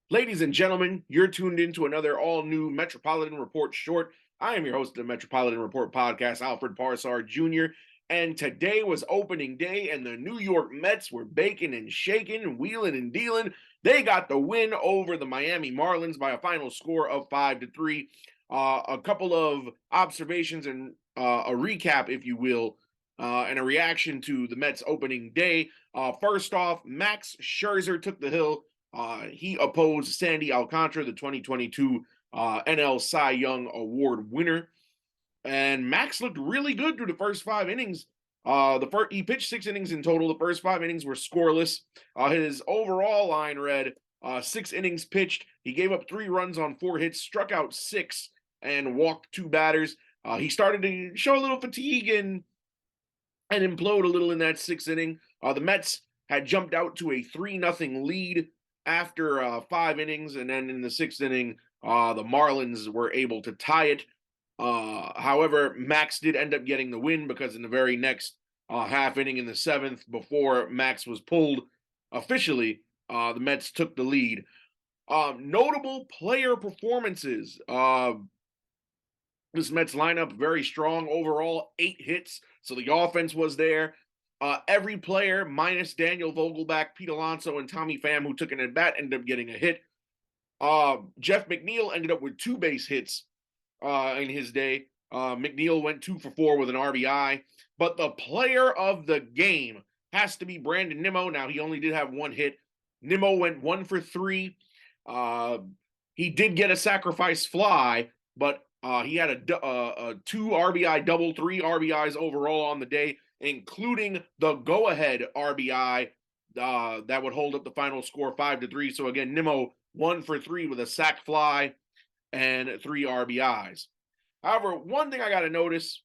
Ladies and gentlemen, you're tuned into another all-new Metropolitan Report short. I am your host of the Metropolitan Report podcast, Alfred Jr., and today was opening day, and the New York Mets were baking and shaking, wheeling and dealing. They got the win over the Miami Marlins by a final score of 5-3. A couple of observations and a recap, if you will, and a reaction to the Mets opening day. First off, Max Scherzer took the hill. He opposed Sandy Alcantara, the 2022 NL Cy Young Award winner. And Max looked really good through the first 5 innings. He pitched 6 innings in total. The first 5 innings were scoreless. His overall line read 6 innings pitched. He gave up 3 runs on 4 hits, struck out 6, and walked 2 batters. He started to show a little fatigue and implode a little in that 6th inning. The Mets had jumped out to a 3-0 lead after 5 innings, and then in the 6th inning, the Marlins were able to tie it. However, Max did end up getting the win because in the very next half inning in the 7th, before Max was pulled officially, the Mets took the lead. Notable player performances. This Mets lineup very strong overall, 8 hits, so the offense was there. Every player minus Daniel Vogelback, Pete Alonso, and Tommy Pham, who took an at-bat, ended up getting a hit. Jeff McNeil ended up with 2 base hits in his day. McNeil went 2 for 4 with an RBI. But the player of the game has to be Brandon Nimmo. Now, he only did have 1 hit. Nimmo went 1 for 3. He did get a sacrifice fly, but he had a 2 RBI double, 3 RBIs overall on the day, including the go-ahead RBI that would hold up the final score 5-3. So again, Nimmo 1 for 3 with a sac fly and 3 RBIs. However, one thing I got to notice,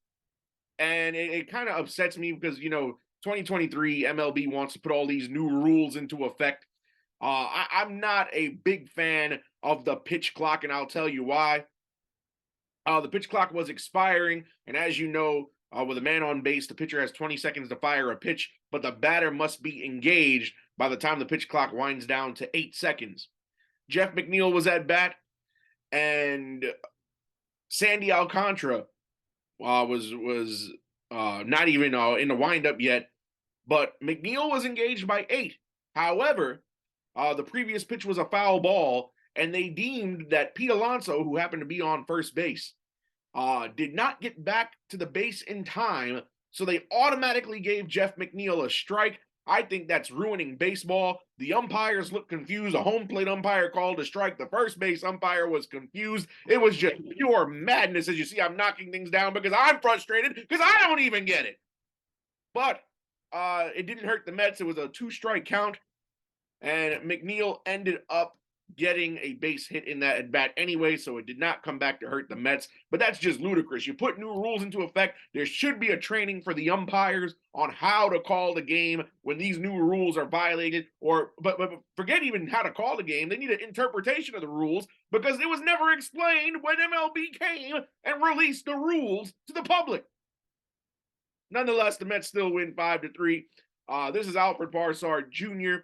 and it kind of upsets me because, 2023 MLB wants to put all these new rules into effect. I'm not a big fan of the pitch clock, and I'll tell you why. The pitch clock was expiring, and as you know, with a man on base, the pitcher has 20 seconds to fire a pitch, but the batter must be engaged by the time the pitch clock winds down to 8 seconds. Jeff McNeil was at bat, and Sandy Alcantara was not even in the windup yet, but McNeil was engaged by 8. However, the previous pitch was a foul ball, and they deemed that Pete Alonso, who happened to be on first base, did not get back to the base in time, so they automatically gave Jeff McNeil a strike. I think that's ruining baseball. The umpires looked confused. A home plate umpire called a strike. The first base umpire was confused. It was just pure madness. As you see, I'm knocking things down because I'm frustrated because I don't even get it. But it didn't hurt the Mets. It was a 2-strike count, and McNeil ended up getting a base hit in that at bat anyway, so it did not come back to hurt the Mets. But that's just ludicrous. You put new rules into effect. There should be a training for the umpires on how to call the game when these new rules are violated. But forget even how to call the game. They need an interpretation of the rules because it was never explained when MLB came and released the rules to the public. Nonetheless, the Mets still win 5-3. This is Alfred Jr.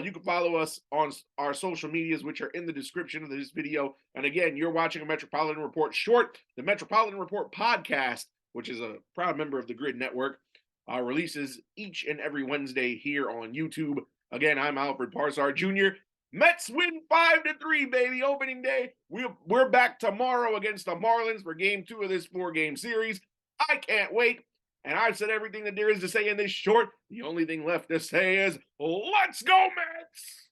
You can follow us on our social medias, which are in the description of this video. And again, you're watching a Metropolitan Report short. The Metropolitan Report podcast, which is a proud member of the Grid Network, releases each and every Wednesday here on YouTube. Again, I'm Alfred Jr. Mets win 5-3, baby. Opening day. We're back tomorrow against the Marlins for Game 2 of this 4-game series. I can't wait. And I've said everything that there is to say in this short. The only thing left to say is, let's go, Mets!